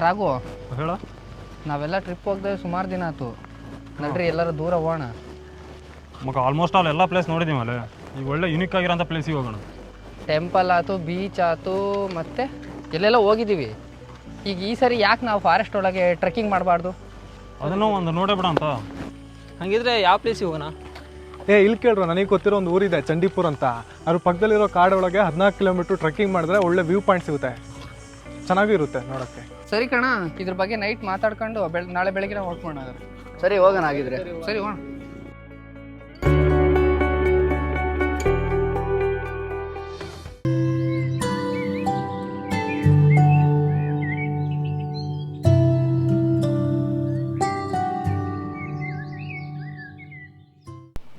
ರಾಘು ಹೇಳ. ನಾವೆಲ್ಲ ಟ್ರಿಪ್ ಹೋಗ್ದೆ ಸುಮಾರು ದಿನ ಆಯ್ತು. ನಡ್ರಿ ಎಲ್ಲರೂ ದೂರ ಹೋಗೋಣ. ಮಗ ಆಲ್ಮೋಸ್ಟ್ ಆಲ್ ಎಲ್ಲ ಪ್ಲೇಸ್ ನೋಡಿದ್ದೀವಿ ಮೇಲೆ. ಈಗ ಒಳ್ಳೆ ಯುನಿಕ್ ಆಗಿರೋಂಥ ಪ್ಲೇಸಿಗೆ ಹೋಗೋಣ. ಟೆಂಪಲ್ ಆಯ್ತು, ಬೀಚ್ ಆಯ್ತು, ಮತ್ತೆ ಎಲ್ಲೆಲ್ಲ ಹೋಗಿದ್ದೀವಿ. ಈಗ ಈ ಸರಿ ಯಾಕೆ ನಾವು ಫಾರೆಸ್ಟ್ ಒಳಗೆ ಟ್ರೆಕ್ಕಿಂಗ್ ಮಾಡಬಾರ್ದು? ಅದನ್ನು ಒಂದು ನೋಡೇ ಬಿಡ ಅಂತ. ಹಂಗಿದ್ರೆ ಯಾವ ಪ್ಲೇಸಿಗೆ ಹೋಗೋಣ? ಇಲ್ಲಿ ಕೇಳ್ರು, ನನಗೆ ಗೊತ್ತಿರೋ ಒಂದು ಊರಿದೆ ಚಂಡೀಪುರ ಅಂತ. ಅದ್ರ ಪಕ್ಕದಲ್ಲಿರೋ ಕಾಡೊಳಗೆ 14 ಕಿಲೋಮೀಟ್ರ್ ಟ್ರೆಕ್ಕಿಂಗ್ ಮಾಡಿದ್ರೆ ಒಳ್ಳೆ ವ್ಯೂ ಪಾಯಿಂಟ್ ಸಿಗುತ್ತೆ, ಚೆನ್ನಾಗೂ ಇರುತ್ತೆ ನೋಡೋಕ್ಕೆ. ಸರಿ ಕಣ, ಇದ್ರ ಬಗ್ಗೆ ನೈಟ್ ಮಾತಾಡ್ಕೊಂಡು ನಾಳೆ ಬೆಳಗ್ಗೆ ಹೊರಟ್ಬೋಣ. ಸರಿ ಹೋಗೋಣ ಆಗಿದ್ರೆ. ಸರಿ ಹೋಗೋಣ.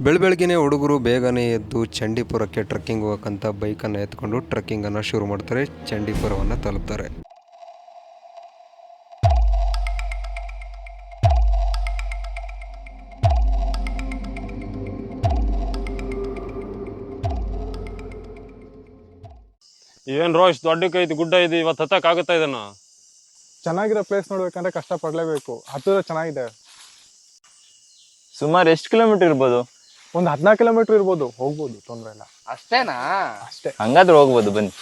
ಬೆಳಬೆಳಗಿನೇ ಹುಡುಗರು ಬೇಗನೆ ಎದ್ದು ಚಂಡೀಪುರಕ್ಕೆ ಟ್ರೆಕ್ಕಿಂಗ್ ಹೋಗಕ್ಕಂತ ಬೈಕನ್ನು ಎತ್ಕೊಂಡು ಟ್ರೆಕ್ಕಿಂಗನ್ನು ಶುರು ಮಾಡ್ತಾರೆ. ಚಂಡೀಪುರವನ್ನು ತಲುಪ್ತಾರೆ. ಏನು ರೋಯ್ಸ್, ದೊಡ್ಡಕ್ಕೈತಿ, ಗುಡ್ಡ ಇದೆ, ಇವತ್ತು ಹತ್ತಕ್ಕಾಗುತ್ತಾ ಇದನ್ನ? ಚೆನ್ನಾಗಿರೋ ಪ್ಲೇಸ್ ನೋಡ್ಬೇಕಂದ್ರೆ ಕಷ್ಟಪಡಲೇಬೇಕು. ಹತ್ತಿರ ಚೆನ್ನಾಗಿದೆ. ಸುಮಾರು ಎಷ್ಟು ಕಿಲೋಮೀಟರ್ ಇರ್ಬೋದು? ಒಂದು 14 ಕಿಲೋಮೀಟ್ರ್ ಇರ್ಬೋದು, ಹೋಗ್ಬೋದು, ತೊಂದರೆ ಇಲ್ಲ. ಅಷ್ಟೇನಾ? ಅಷ್ಟೇ. ಹಂಗಾದ್ರೆ ಹೋಗ್ಬೋದು, ಬನ್ನಿ.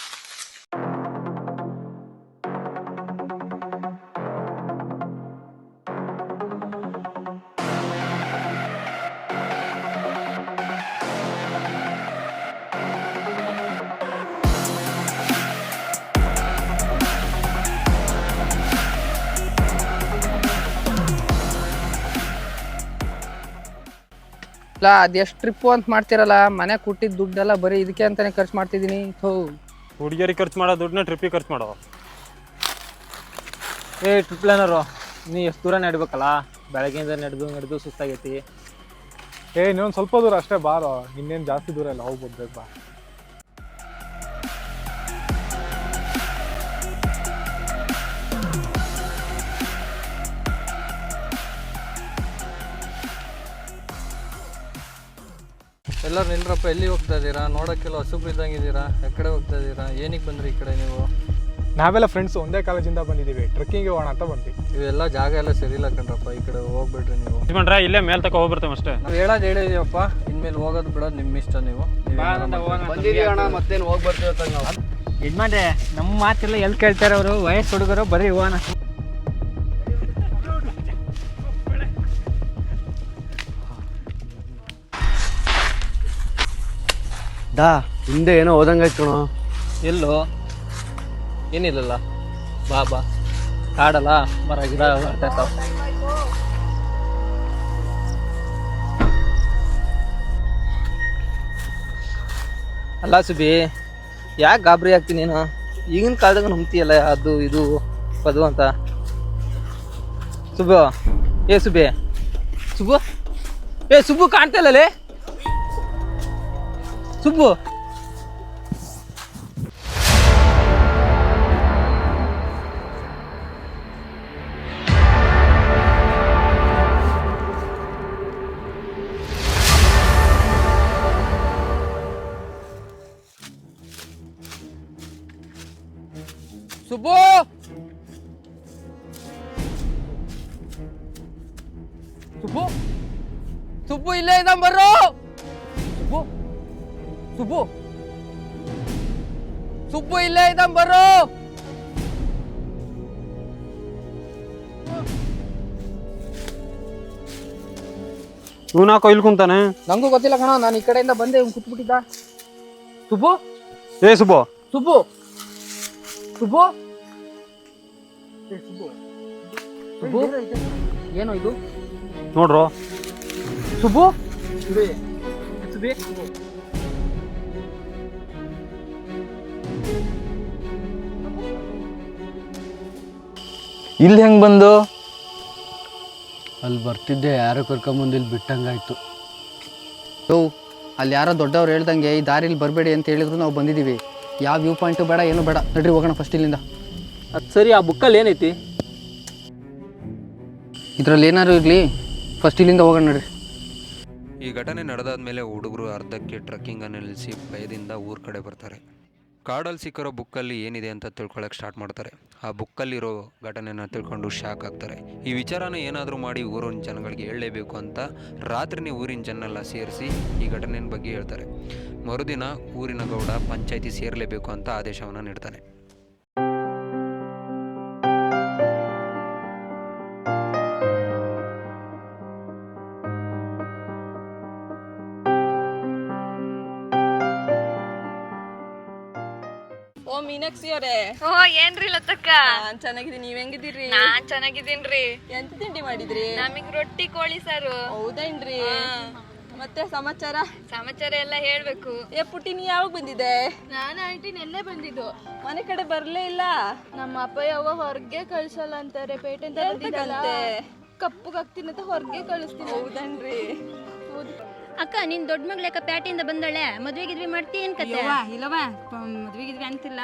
ಅದೆಷ್ಟು ಟ್ರಿಪ್ಪು ಅಂತ ಮಾಡ್ತಿರಲ್ಲ, ಮನೆ ಕೊಟ್ಟಿದ್ದ ದುಡ್ಡೆಲ್ಲ ಬರೀ ಇದಕ್ಕೆ ಅಂತಾನೆ ಖರ್ಚು ಮಾಡ್ತಿದ್ದೀನಿ. ಹುಡುಗಿಯರಿಗೆ ಖರ್ಚು ಮಾಡೋ ದುಡ್ಡನ್ನ ಟ್ರಿಪ್ಪಿಗೆ ಖರ್ಚು ಮಾಡೋ. ಟ್ರಿಪ್ ಪ್ಲಾನರು, ನೀ ಎಷ್ಟು ದೂರ ನಡ್ಬೇಕಲ್ಲ, ಬೆಳಗ್ಗೆಯಿಂದ ನಡೆದು ಸುಸ್ತಾಗೈತಿ. ಇನ್ನೊಂದು ಸ್ವಲ್ಪ ದೂರ ಅಷ್ಟೇ ಬಾರೋ, ಇನ್ನೇನು ಜಾಸ್ತಿ ದೂರ ಇಲ್ಲ, ಹೋಗ್ಬೋದು, ಬೇಗ ಬಾ. ಎಲ್ಲರೂ ನಿಲ್ರಪ್ಪ, ಎಲ್ಲಿ ಹೋಗ್ತಾ ಇದ್ದೀರಾ? ನೋಡೋಕ್ಕೆಲ್ಲ ಹಸುಬ್ರು ಇದ್ದಂಗಿದ್ದೀರಾ. ಎಕಡೆ ಹೋಗ್ತಾ ಇದ್ದೀರಾ? ಏನಕ್ಕೆ ಬಂದ್ರಿ ಈ ಕಡೆ ನೀವು? ನಾವೆಲ್ಲ ಫ್ರೆಂಡ್ಸ್ ಒಂದೇ ಕಾಲೇಜಿಂದ ಬಂದಿದ್ದೀವಿ, ಟ್ರೆಕ್ಕಿಂಗ್ ಹೋಗೋಣ ಅಂತ ಬಂದ್ವಿ. ಇವೆಲ್ಲ ಜಾಗ ಎಲ್ಲ ಸರಿ ಇಲ್ಲ ಕಣ್ರಪ್ಪ, ಈ ಕಡೆ ಹೋಗ್ಬೇಡ್ರಿ ನೀವು. ಯಜಮಾನ್ರೆ, ಇಲ್ಲೇ ಮೇಲ್ ತಕ ಹೋಗ್ಬರ್ತೇವೆ ಅಷ್ಟೇ. ನಾವು ಹೇಳಿದೀವಪ್ಪ, ಇನ್ಮೇಲೆ ಹೋಗೋದು ಬಿಡೋದು ನಿಮ್ಮ ಇಷ್ಟ. ನೀವು ಬಂದಿದ್ದೀವಿ ಅಣ್ಣ, ಮತ್ತೇನು ಹೋಗಿ ಬರ್ತೀವಿ ನಾವು. ಯಜಮಾನ್ರೆ, ನಮ್ಮ ಮಾತೆಲ್ಲ ಎಲ್ಲಿ ಕೇಳ್ತಾರೆ ಅವರು? ವಯಸ್ಸು ಹುಡುಗರು, ಬರೀ ಹೋಗೋಣ. ಹಿಂದೆ ಏನೋ ಹೋದಂಗಾಯ್ತು ಕಣೋ. ಎಲ್ಲೋ ಏನಿಲ್ಲಲ್ಲ, ಬಾ ಕಾಡಲ್ಲ, ಮರ ಗಿಡ ಬರ್ತಾಯಿರ್ತಾವ. ಅಲ್ಲ ಸುಬಿ, ಯಾಕೆ ಗಾಬರಿ ಆಗ್ತೀನಿ ನೀನು? ಈಗಿನ ಕಾಲದಾಗ ನಂಬ್ತೀಯಲ್ಲ ಅದು ಇದು ಪದು ಅಂತ. ಸುಬ್ಬು, ಸುಬಿ, ಸುಬ್ಬು ಕಾಣ್ತಾ ಇಲ್ಲಲೇ? ಸುಬ್ಬು, ಸುಬ್ಬು, ಸುಬ್ಬು, ಸುಬ್ಬು ಇಲ್ಲೇ ಇದ್ದ, ಬರ್ರೋ. ಸುಬ್ಬು ಇಲ್ಲೇ ಇದ್ದ, ಬರ್ರೋ. ಇವನಾಕೋ ಇಲ್ಲಿ ಕುಂತಾನೆ? ನಂಗೂ ಗೊತ್ತಿಲ್ಲ ಕಣ, ನಾನು ಈ ಕಡೆಯಿಂದ ಬಂದೆ, ಕೂತ್ಬಿಟ್ಟಿದ್ದ. ಸುಬ್ಬು, ಸುಬ್ಬು, ಸುಬ್ಬು, ಸುಬ್ಬು, ಸುಬ್ಬು, ಏನೋ ಇದು ನೋಡ್ರೋ. ಸುಬ್ಬು, ಇಲ್ಲಿ ಹೆಂಗ್ ಬಂದು? ಅಲ್ಲಿ ಬರ್ತಿದ್ದೆ, ಯಾರೋ ಕರ್ಕೊಂಬಂದು ಇಲ್ಲಿ ಬಿಟ್ಟಂಗಾಯ್ತು. ಅಲ್ಲಿ ಯಾರೋ ದೊಡ್ಡವ್ರು ಹೇಳ್ದಂಗೆ ಈ ದಾರಿಲಿ ಬರಬೇಡಿ ಅಂತ ಹೇಳಿದ್ರು ನಾವು ಬಂದಿದ್ದೀವಿ. ಯಾವ ವ್ಯೂ ಪಾಯಿಂಟು ಬೇಡ, ಏನು ಬೇಡ, ನಡ್ರಿ ಹೋಗೋಣ ಫಸ್ಟ್ ಇಲ್ಲಿಂದ. ಅದು ಸರಿ, ಆ ಬುಕ್ಕಲ್ಲಿ ಏನೈತಿ? ಇದರಲ್ಲಿ ಏನಾದ್ರು ಇರಲಿ, ಫಸ್ಟ್ ಇಲ್ಲಿಂದ ಹೋಗೋಣ ನಡ್ರಿ. ಈ ಘಟನೆ ನಡೆದಾದ ಮೇಲೆ ಹುಡುಗರು ಅರ್ಧಕ್ಕೆ ಟ್ರೆಕ್ಕಿಂಗನ್ನು ನಿಲ್ಲಿಸಿ ಭಯದಿಂದ ಊರ ಕಡೆ ಬರ್ತಾರೆ. ಕಾಡಲ್ಲಿ ಸಿಕ್ಕಿರೋ ಬುಕ್ಕಲ್ಲಿ ಏನಿದೆ ಅಂತ ತಿಳ್ಕೊಳ್ಳೋಕೆ ಸ್ಟಾರ್ಟ್ ಮಾಡ್ತಾರೆ. ಆ ಬುಕ್ಕಲ್ಲಿರೋ ಘಟನೆನ ತಿಳ್ಕೊಂಡು ಶಾಕ್ ಆಗ್ತಾರೆ. ಈ ವಿಚಾರನ ಏನಾದರೂ ಮಾಡಿ ಊರಿನ ಜನಗಳಿಗೆ ಹೇಳಲೇಬೇಕು ಅಂತ ರಾತ್ರಿನೇ ಊರಿನ ಜನನೆಲ್ಲ ಸೇರಿಸಿ ಈ ಘಟನೆಯ ಬಗ್ಗೆ ಹೇಳ್ತಾರೆ. ಮರುದಿನ ಊರಿನ ಗೌಡ ಪಂಚಾಯಿತಿ ಸೇರಲೇಬೇಕು ಅಂತ ಆದೇಶವನ್ನು ನೀಡ್ತಾನೆ. ಓ ಮೀನಾಕ್ಷಿ ಅವರೇ. ಓ ಏನ್ರಿ ಲತಕ್ಕ? ನಾನ್ ಚೆನ್ನಾಗಿದ್ದೀನಿ, ನೀವ್ ಹೆಂಗಿದ್ದೀರಿ? ನಾನ್ ಚೆನ್ನಾಗಿದ್ದೀನ್ರಿ. ಎಂತ ತಿಂಡಿ ಮಾಡಿದ್ರಿ? ನಮಗ್ ರೊಟ್ಟಿ ಕೋಳಿ ಸಾರು. ಹೌದೇನ್ರಿ? ಮತ್ತೆ ಸಮಾಚಾರ ಎಲ್ಲ ಹೇಳ್ಬೇಕು. ಏ ಪುಟ್ಟಿ, ನೀ ಯಾವಾಗ ಬಂದಿದೆ? ನಾನು ಆಂಟಿ ನೆನ್ನೆ ಬಂದಿದ್ದು. ಮನೆ ಕಡೆ ಬರ್ಲೇ ಇಲ್ಲ. ನಮ್ಮ ಅಪ್ಪಯ್ಯವ್ವ ಹೊರಗೆ ಕಳ್ಸಲ್ಲ ಅಂತಾರೆ. ಪೇಟೆಂತ ಬಂದಿದ್ದಲ್ಲ, ಕಪ್ಪಗಾಗ್ತೀನಿ ಅಂತ ಹೊರಗೆ ಕಳಿಸ್ತೀನಿ. ಹೌದನ್ರಿ? ಅಕ್ಕ ನಿನ್ ದೊಡ್ಡ ಮಗ್ಳಕ್ಕ ಪ್ಯಾಟಿಂದ ಬಂದಳೆ, ಮದ್ವೆಗಿದ್ವಿ ಮಾಡ್ತಿ ಏನ್ ಕತೆ? ಇಲ್ಲವ ಮದ್ವೆಗಿದ್ವಿ ಅಂತಿಲ್ಲ,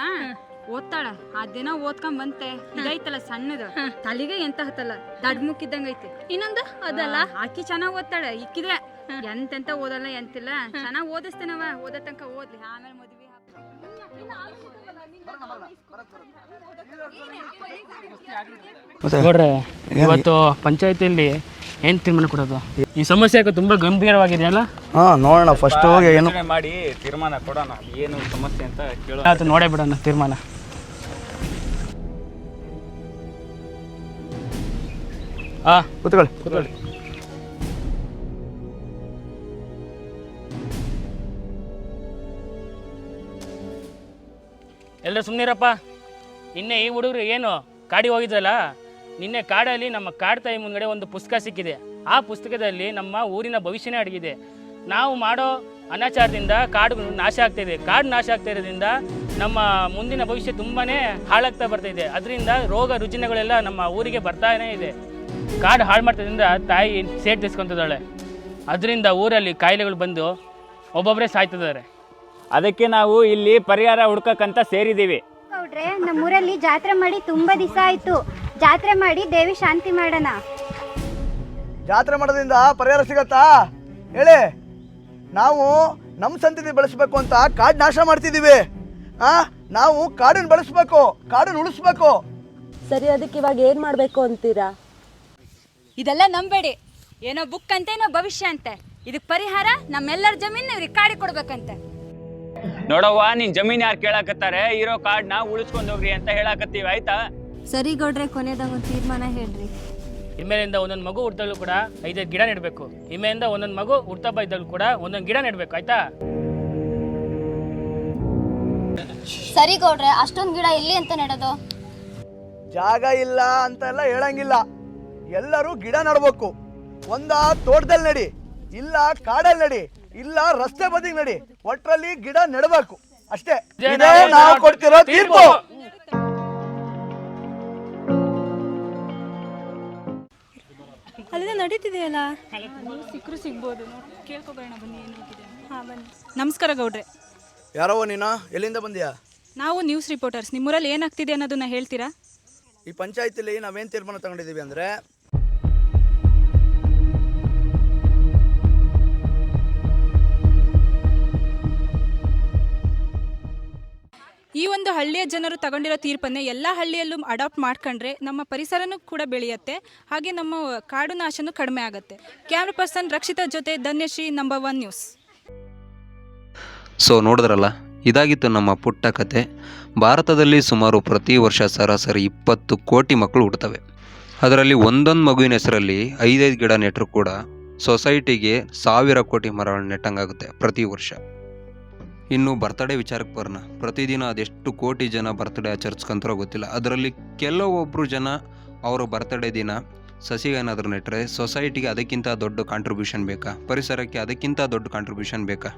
ಓದ್ತಾಳ. ಆ ದಿನ ಓದ್ಕೊಂಡ್ ಬಂತೆ. ಇದೈತಲ್ಲ ಸಣ್ಣದು, ತಲೆಗೆ ಎಂತ ಹತ್ತಲ್ಲ, ದಡ್ ಮುಕ್ಕಿದ್ದಂಗ ಐತಿ. ಇನ್ನೊಂದು ಅದಲ್ಲ, ಆಕಿ ಚೆನ್ನಾಗ್ ಓದ್ತಾಳೆ. ಇಕ್ಕಿದ್ರೆ ಎಂತೆಂತ ಓದಲ್ಲ ಎಂತಿಲ್ಲ. ಚೆನ್ನಾಗ್ ಓದಿಸ್ತೇನವ, ಓದ ತನಕ ಓದ್ಲಿ, ಆಮೇಲೆ ಮದ್ವೆ. ನೋಡ್ರೆ, ಇವತ್ತು ಪಂಚಾಯತಿಯಲ್ಲಿ ಏನ್ ತೀರ್ಮಾನ ಕೊಡೋದು? ಈ ಸಮಸ್ಯೆ ತುಂಬಾ ಗಂಭೀರವಾಗಿದೆಯಲ್ಲ. ನೋಡೋಣ ಫಸ್ಟ್ ಹೋಗಿ ಏನು ಮಾಡಿ ತೀರ್ಮಾನ ಕೊಡೋಣ, ಏನು ಸಮಸ್ಯೆ ಅಂತ ಕೇಳೋಣ. ಅದು ನೋಡೇ ಬಿಡೋಣ ತೀರ್ಮಾನ. ಕೂತ್ಕೊಳ್ಳಿ. ಎಲ್ಲರೂ ಸುಮ್ಮನಿರಪ್ಪ. ನಿನ್ನೆ ಈ ಹುಡುಗರು ಏನು ಕಾಡಿಗೆ ಹೋಗಿದ್ರಲ್ಲ, ನಿನ್ನೆ ಕಾಡಲ್ಲಿ ನಮ್ಮ ಕಾಡು ತಾಯಿ ಮುಂದ್ಗಡೆ ಒಂದು ಪುಸ್ತಕ ಸಿಕ್ಕಿದೆ. ಆ ಪುಸ್ತಕದಲ್ಲಿ ನಮ್ಮ ಊರಿನ ಭವಿಷ್ಯನೇ ಅಡಗಿದೆ. ನಾವು ಮಾಡೋ ಅನಾಚಾರದಿಂದ ಕಾಡು ನಾಶ ಆಗ್ತಾಯಿದೆ. ಕಾಡು ನಾಶ ಆಗ್ತಾ ಇರೋದ್ರಿಂದ ನಮ್ಮ ಮುಂದಿನ ಭವಿಷ್ಯ ತುಂಬಾ ಹಾಳಾಗ್ತಾ ಬರ್ತಾಯಿದೆ. ಅದರಿಂದ ರೋಗ ರುಜಿನಗಳೆಲ್ಲ ನಮ್ಮ ಊರಿಗೆ ಬರ್ತಾನೇ ಇದೆ. ಕಾಡು ಹಾಳು ಮಾಡ್ತಾದ್ರಿಂದ ತಾಯಿ ಸೇಟ್ ತಿಸ್ಕೊತಿದ್ದಾಳೆ. ಅದರಿಂದ ಊರಲ್ಲಿ ಕಾಯಿಲೆಗಳು ಬಂದು ಒಬ್ಬೊಬ್ಬರೇ ಸಾಯ್ತಿದ್ದಾರೆ. ಅದಕ್ಕೆ ನಾವು ಇಲ್ಲಿ ಪರಿಹಾರ ಹುಡ್ಕಕ್ಕಂತ ಸೇರಿದ್ದೀವಿ. ಗೌಡ್ರೆ, ನಮ್ಮೂರಲ್ಲಿ ಜಾತ್ರೆ ಮಾಡಿ ತುಂಬಾ ದಿವಸ ಆಯ್ತು. ಜಾತ್ರೆ ಮಾಡಿ ದೇವಿ ಶಾಂತಿ ಮಾಡೋಣ. ಜಾತ್ರೆ ಮಾಡೋದ್ರಿಂದ ಪರಿಹಾರ ಸಿಗತ್ತಾ ಹೇಳಿ? ನಾವು ನಮ್ಮ ಸಂತತಿ ಬೆಳೆಸ್ಬೇಕು ಅಂತ ಕಾಡು ನಾಶ ಮಾಡ್ತಿದ್ದೀವಿ. ನಾವು ಕಾಡನ್ನು ಬೆಳೆಸ್ಬೇಕು, ಕಾಡನ್ನು ಉಳಿಸ್ಬೇಕು. ಸರಿ, ಅದಕ್ಕೆ ಇವಾಗ ಏನ್ ಮಾಡ್ಬೇಕು ಅಂತೀರಾ? ಇದೆಲ್ಲ ನಂಬೇಡಿ. ಏನೋ ಬುಕ್ ಅಂತೆ, ಏನೋ ಭವಿಷ್ಯ ಅಂತೆ. ಇದಕ್ ಪರಿಹಾರ ನಮ್ಮೆಲ್ಲರ ಜಮೀನ್ ಇವ್ರಿಗೆ ಕಾಡಿ ಕೊಡ್ಬೇಕಂತೆ. ನೋಡವ್ವ, ನಿನ್ ಜಮೀನ್ ಯಾರು ಕೇಳಾಕತ್ತಾರೆ? ಇರೋ ಕಾಡ್ನ ಉಳಿಸ್ಕೊಂಡ್ ಹೋಗ್ರಿ ಅಂತ ಹೇಳಾಕತ್ತೀವಿ, ಆಯ್ತಾ? ಸರಿ ಗೌಡ್ರೆ, ಕೊನೆದಾಗ ಒಂದು ತೀರ್ಮಾನ ಹೇಳ್ರಿ. ಇನ್ಮೇಲಿಂದ ಒಂದೊಂದು ಮಗು ಹುಡ್ತಾಗಲೂ ಕೂಡ 5 ಗಿಡ ನೆಡಬೇಕು. ಇನ್ಮೇಲಿಂದ ಒಂದೊಂದು ಮಗು ಹುಡ್ತಾ ಇದ್ದಾಗಲೂ ಕೂಡ ಒಂದೊಂದು ಗಿಡ ನೆಡಬೇಕು, ಆಯ್ತಾ? ಸರಿ ಗೌಡ್ರೆ, ಅಷ್ಟೊಂದು ಗಿಡ ಎಲ್ಲಿ ಅಂತ ನೆಡೋದು? ಜಾಗ ಇಲ್ಲ ಅಂತೆಲ್ಲ ಹೇಳಂಗಿಲ್ಲ. ಎಲ್ಲರೂ ಗಿಡ ನಡ್ಬೇಕು. ಒಂದ ತೋಟದಲ್ಲಿ ನಡಿ, ಇಲ್ಲ ಕಾಡಲ್ಲಿ ನಡಿ, ಇಲ್ಲ ರಸ್ತೆ ಬದಿಗೆ ನಡಿ, ಒಟ್ರಲ್ಲಿ ಗಿಡ ನೆಡಬೇಕು ಅಷ್ಟೇ. ಇದೇ ನಾವು ಕೊಡ್ತಿರೋ ತೀರ್ಪು. ಅಲ್ಲಿಂದ ನಡೀತಿದೆಯಲ್ಲ. ಸಿಕ್ಕರು ಸಿಗ್ಬೋದು, ಕೇಳ್ಕೊಬರೋಣ ಬನ್ನಿ. ಬನ್ನಿ. ನಮಸ್ಕಾರ ಗೌಡ್ರೆ. ಯಾರವ ನೀನು? ಎಲ್ಲಿಂದ ಬಂದ್ಯಾ? ನಾವು ನ್ಯೂಸ್ ರಿಪೋರ್ಟರ್ಸ್. ನಿಮ್ಮೂರಲ್ಲಿ ಏನಾಗ್ತಿದೆ ಅನ್ನೋದನ್ನ ಹೇಳ್ತೀರಾ? ಈ ಪಂಚಾಯತಿಲಿ ನಾವೇನು ತೀರ್ಮಾನ ತಗೊಂಡಿದ್ದೀವಿ ಅಂದರೆ, ಈ ಒಂದು ಹಳ್ಳಿಯ ಜನರು ತಗೊಂಡಿರೋ ತೀರ್ಪನ್ನೇ ಎಲ್ಲ ಹಳ್ಳಿಯಲ್ಲೂ ಅಡಾಪ್ಟ್ ಮಾಡ್ಕೊಂಡ್ರೆ ನಮ್ಮ ಪರಿಸರನೂ ಕೂಡ ಬೆಳೆಯುತ್ತೆ, ಹಾಗೆ ನಮ್ಮ ಕಾಡು ನಾಶನೂ ಕಡಿಮೆ ಆಗುತ್ತೆ. ಕ್ಯಾಮ್ರಾ ಪರ್ಸನ್ ರಕ್ಷಿತಾ ಜೊತೆ ಧನ್ಯಶ್ರೀ, ನಂಬರ್ 1 ನ್ಯೂಸ್. ಸೊ ನೋಡಿದ್ರಲ್ಲ, ಇದಾಗಿತ್ತು ನಮ್ಮ ಪುಟ್ಟ ಕತೆ. ಭಾರತದಲ್ಲಿ ಸುಮಾರು ಪ್ರತಿ ವರ್ಷ ಸರಾಸರಿ 20 ಕೋಟಿ ಮಕ್ಕಳು ಹುಡ್ತವೆ. ಅದರಲ್ಲಿ ಒಂದೊಂದು ಮಗುವಿನ ಹೆಸರಲ್ಲಿ 5 ಗಿಡ ನೆಟ್ಟರು ಕೂಡ ಸೊಸೈಟಿಗೆ 1000 ಕೋಟಿ ಮರಗಳನ್ನು ನೆಟ್ಟಂಗಾಗುತ್ತೆ ಪ್ರತಿ ವರ್ಷ. ಇನ್ನು ಬರ್ತಡೇ ವಿಚಾರಕ್ಕೆ ಬರೋಣ. ಪ್ರತಿದಿನ ಅದೆಷ್ಟು ಕೋಟಿ ಜನ ಬರ್ತಡೇ ಆಚರಿಸ್ಕೊಂತಾರೋ ಗೊತ್ತಿಲ್ಲ. ಅದರಲ್ಲಿ ಕೆಲವೊಬ್ಬರು ಜನ ಅವರ ಬರ್ತಡೇ ದಿನ ಸಸಿಗೇನಾದರೂ ನೆಟ್ಟರೆ ಸೊಸೈಟಿಗೆ ಅದಕ್ಕಿಂತ ದೊಡ್ಡ ಕಾಂಟ್ರಿಬ್ಯೂಷನ್ ಬೇಕಾ? ಪರಿಸರಕ್ಕೆ ಅದಕ್ಕಿಂತ ದೊಡ್ಡ ಕಾಂಟ್ರಿಬ್ಯೂಷನ್ ಬೇಕಾ?